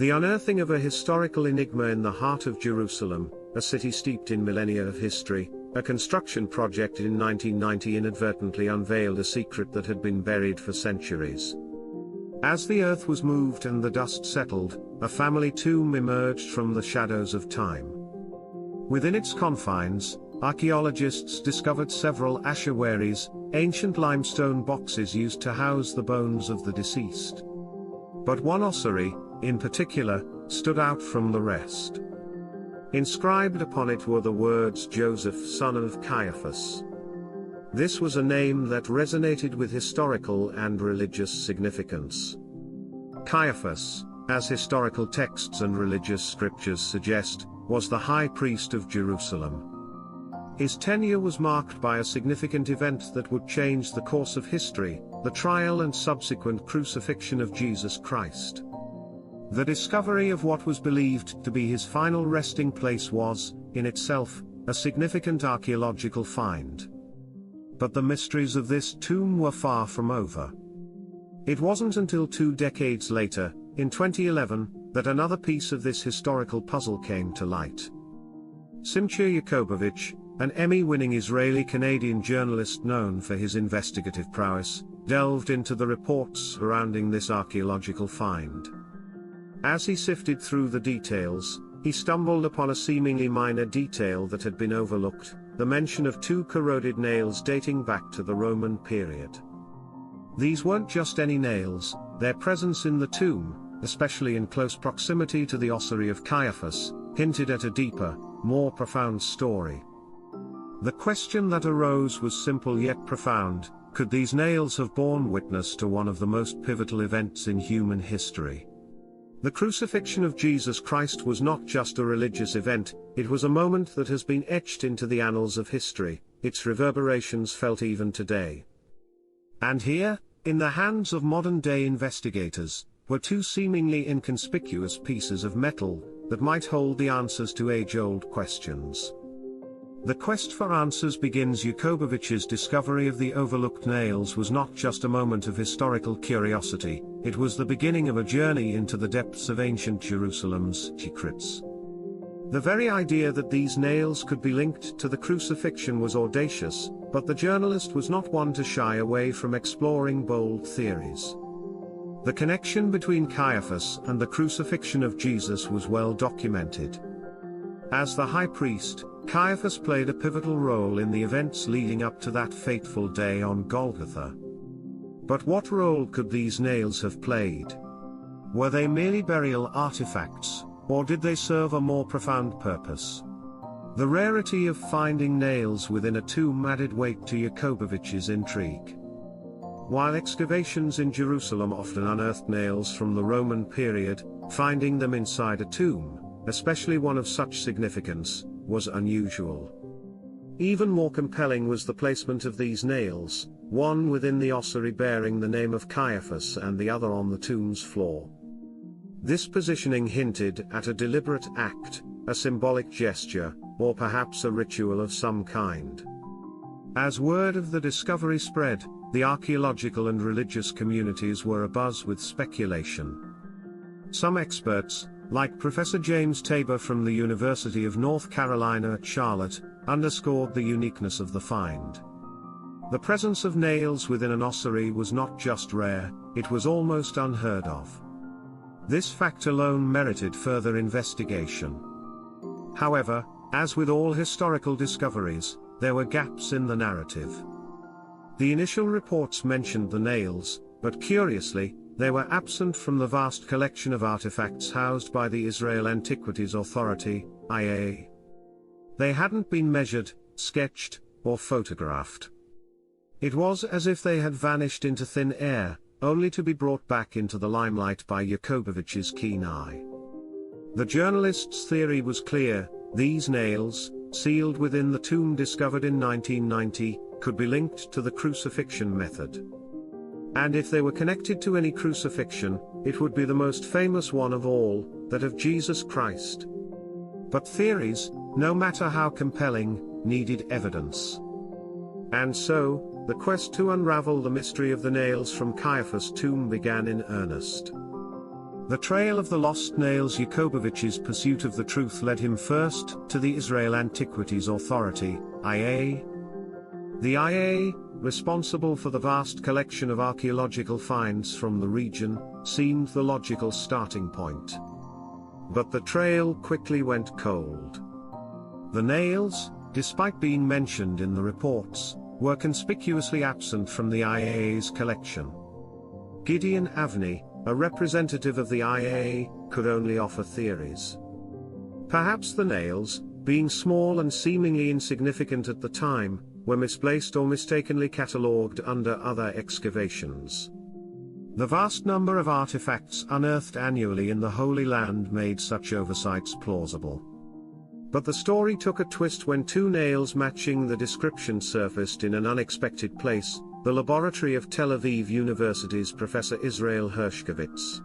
The unearthing of a historical enigma in the heart of Jerusalem, a city steeped in millennia of history, a construction project in 1990 inadvertently unveiled a secret that had been buried for centuries. As the earth was moved and the dust settled, a family tomb emerged from the shadows of time. Within its confines, archaeologists discovered several ossuaries, ancient limestone boxes used to house the bones of the deceased. But one ossuary, in particular, stood out from the rest. Inscribed upon it were the words Joseph, son of Caiaphas. This was a name that resonated with historical and religious significance. Caiaphas, as historical texts and religious scriptures suggest, was the high priest of Jerusalem. His tenure was marked by a significant event that would change the course of history, the trial and subsequent crucifixion of Jesus Christ. The discovery of what was believed to be his final resting place was, in itself, a significant archaeological find. But the mysteries of this tomb were far from over. It wasn't until 2 decades later, in 2011, that another piece of this historical puzzle came to light. Simcha Yakubovich, an Emmy-winning Israeli-Canadian journalist known for his investigative prowess, delved into the reports surrounding this archaeological find. As he sifted through the details, he stumbled upon a seemingly minor detail that had been overlooked: the mention of 2 corroded nails dating back to the Roman period. These weren't just any nails; their presence in the tomb, especially in close proximity to the ossuary of Caiaphas, hinted at a deeper, more profound story. The question that arose was simple yet profound: could these nails have borne witness to one of the most pivotal events in human history? The crucifixion of Jesus Christ was not just a religious event, it was a moment that has been etched into the annals of history, its reverberations felt even today. And here, in the hands of modern-day investigators, were 2 seemingly inconspicuous pieces of metal that might hold the answers to age-old questions. The quest for answers begins. Yakubovich's discovery of the overlooked nails was not just a moment of historical curiosity, it was the beginning of a journey into the depths of ancient Jerusalem's secrets. The very idea that these nails could be linked to the crucifixion was audacious, but the journalist was not one to shy away from exploring bold theories. The connection between Caiaphas and the crucifixion of Jesus was well documented. As the high priest, Caiaphas played a pivotal role in the events leading up to that fateful day on Golgotha. But what role could these nails have played? Were they merely burial artifacts, or did they serve a more profound purpose? The rarity of finding nails within a tomb added weight to Yakubovich's intrigue. While excavations in Jerusalem often unearthed nails from the Roman period, finding them inside a tomb, especially one of such significance, was unusual. Even more compelling was the placement of these nails, one within the ossuary bearing the name of Caiaphas and the other on the tomb's floor. This positioning hinted at a deliberate act, a symbolic gesture, or perhaps a ritual of some kind. As word of the discovery spread, the archaeological and religious communities were abuzz with speculation. Some experts, like Professor James Tabor from the University of North Carolina at Charlotte, underscored the uniqueness of the find. The presence of nails within an ossuary was not just rare, it was almost unheard of. This fact alone merited further investigation. However, as with all historical discoveries, there were gaps in the narrative. The initial reports mentioned the nails, but curiously, they were absent from the vast collection of artifacts housed by the Israel Antiquities Authority, IA. They hadn't been measured, sketched, or photographed. It was as if they had vanished into thin air, only to be brought back into the limelight by Yakubovich's keen eye. The journalist's theory was clear: these nails, sealed within the tomb discovered in 1990, could be linked to the crucifixion method. And if they were connected to any crucifixion, it would be the most famous one of all, that of Jesus Christ. But theories, no matter how compelling, needed evidence. And so, the quest to unravel the mystery of the nails from Caiaphas' tomb began in earnest. The trail of the lost nails. Yakobovich's pursuit of the truth led him first to the Israel Antiquities Authority, IA. The IA, responsible for the vast collection of archaeological finds from the region, seemed the logical starting point. But the trail quickly went cold. The nails, despite being mentioned in the reports, were conspicuously absent from the IA's collection. Gideon Avni, a representative of the IA, could only offer theories. Perhaps the nails, being small and seemingly insignificant at the time, were misplaced or mistakenly catalogued under other excavations. The vast number of artifacts unearthed annually in the Holy Land made such oversights plausible. But the story took a twist when two nails matching the description surfaced in an unexpected place, the laboratory of Tel Aviv University's Professor Israel Hershkovitz.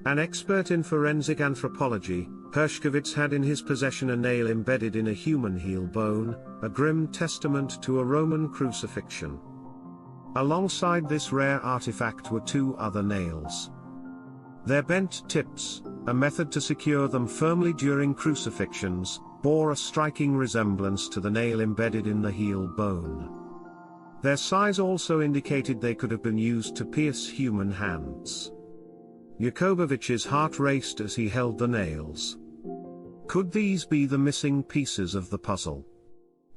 An expert in forensic anthropology, Hershkovitz had in his possession a nail embedded in a human heel bone, a grim testament to a Roman crucifixion. Alongside this rare artifact were two other nails. Their bent tips, a method to secure them firmly during crucifixions, bore a striking resemblance to the nail embedded in the heel bone. Their size also indicated they could have been used to pierce human hands. Yakobovich's heart raced as he held the nails. Could these be the missing pieces of the puzzle?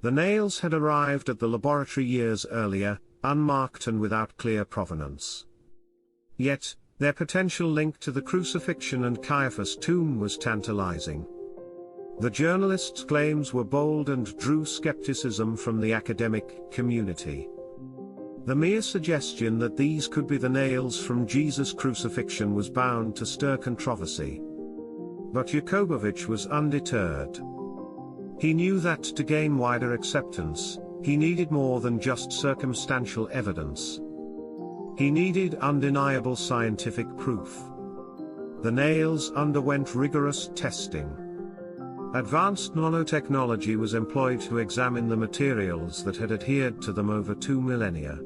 The nails had arrived at the laboratory years earlier, unmarked and without clear provenance. Yet, their potential link to the crucifixion and Caiaphas' tomb was tantalizing. The journalist's claims were bold and drew skepticism from the academic community. The mere suggestion that these could be the nails from Jesus' crucifixion was bound to stir controversy. But Yakobovich was undeterred. He knew that to gain wider acceptance, he needed more than just circumstantial evidence. He needed undeniable scientific proof. The nails underwent rigorous testing. Advanced nanotechnology was employed to examine the materials that had adhered to them over 2 millennia.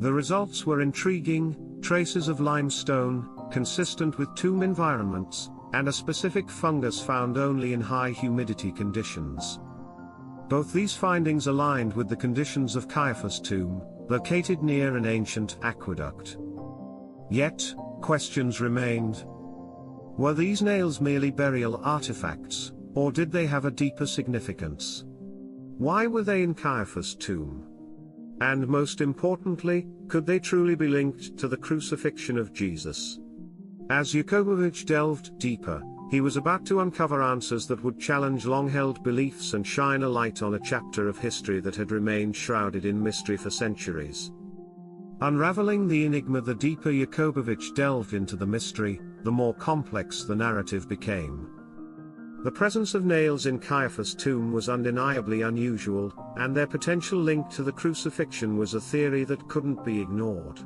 The results were intriguing: traces of limestone, consistent with tomb environments, and a specific fungus found only in high humidity conditions. Both these findings aligned with the conditions of Caiaphas' tomb, located near an ancient aqueduct. Yet, questions remained. Were these nails merely burial artifacts, or did they have a deeper significance? Why were they in Caiaphas' tomb? And most importantly, could they truly be linked to the crucifixion of Jesus? As Yakobovich delved deeper, he was about to uncover answers that would challenge long-held beliefs and shine a light on a chapter of history that had remained shrouded in mystery for centuries. Unraveling the enigma, the deeper Yakobovich delved into the mystery, the more complex the narrative became. The presence of nails in Caiaphas' tomb was undeniably unusual, and their potential link to the crucifixion was a theory that couldn't be ignored.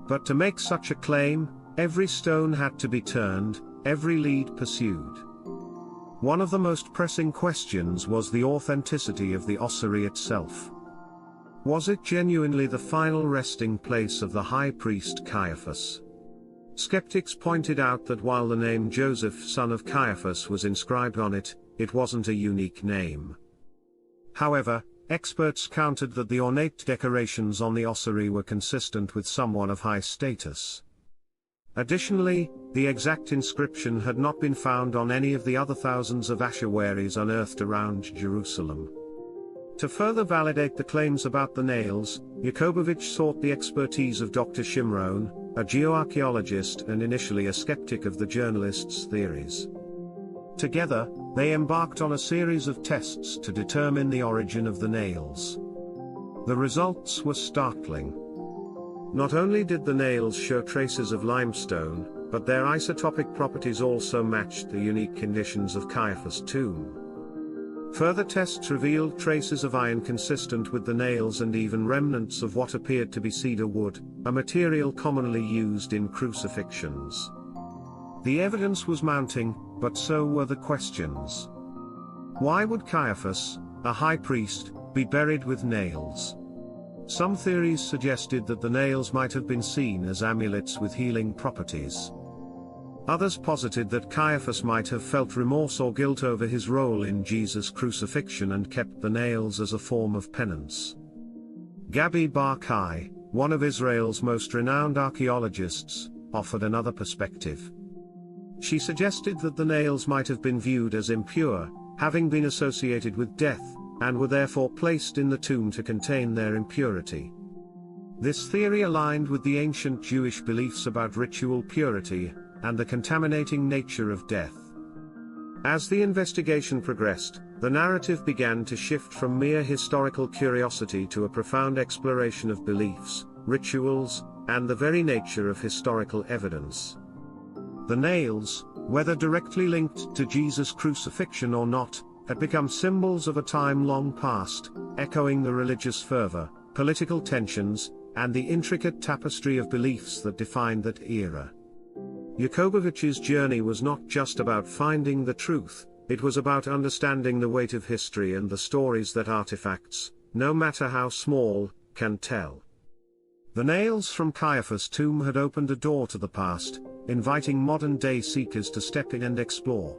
But to make such a claim, every stone had to be turned, every lead pursued. One of the most pressing questions was the authenticity of the ossuary itself. Was it genuinely the final resting place of the high priest Caiaphas? Skeptics pointed out that while the name Joseph, son of Caiaphas, was inscribed on it, it wasn't a unique name. However, experts countered that the ornate decorations on the ossuary were consistent with someone of high status. Additionally, the exact inscription had not been found on any of the other thousands of ossuaries unearthed around Jerusalem. To further validate the claims about the nails, Yakobovich sought the expertise of Dr. Shimron, a geoarchaeologist and initially a skeptic of the journalist's theories. Together, they embarked on a series of tests to determine the origin of the nails. The results were startling. Not only did the nails show traces of limestone, but their isotopic properties also matched the unique conditions of Caiaphas' tomb. Further tests revealed traces of iron consistent with the nails and even remnants of what appeared to be cedar wood, a material commonly used in crucifixions. The evidence was mounting, but so were the questions. Why would Caiaphas, a high priest, be buried with nails? Some theories suggested that the nails might have been seen as amulets with healing properties. Others posited that Caiaphas might have felt remorse or guilt over his role in Jesus' crucifixion and kept the nails as a form of penance. Gabi Bar-Kai, one of Israel's most renowned archaeologists, offered another perspective. She suggested that the nails might have been viewed as impure, having been associated with death, and were therefore placed in the tomb to contain their impurity. This theory aligned with the ancient Jewish beliefs about ritual purity and the contaminating nature of death. As the investigation progressed, the narrative began to shift from mere historical curiosity to a profound exploration of beliefs, rituals, and the very nature of historical evidence. The nails, whether directly linked to Jesus' crucifixion or not, had become symbols of a time long past, echoing the religious fervor, political tensions, and the intricate tapestry of beliefs that defined that era. Yakobovich's journey was not just about finding the truth, it was about understanding the weight of history and the stories that artifacts, no matter how small, can tell. The nails from Caiaphas' tomb had opened a door to the past, inviting modern-day seekers to step in and explore.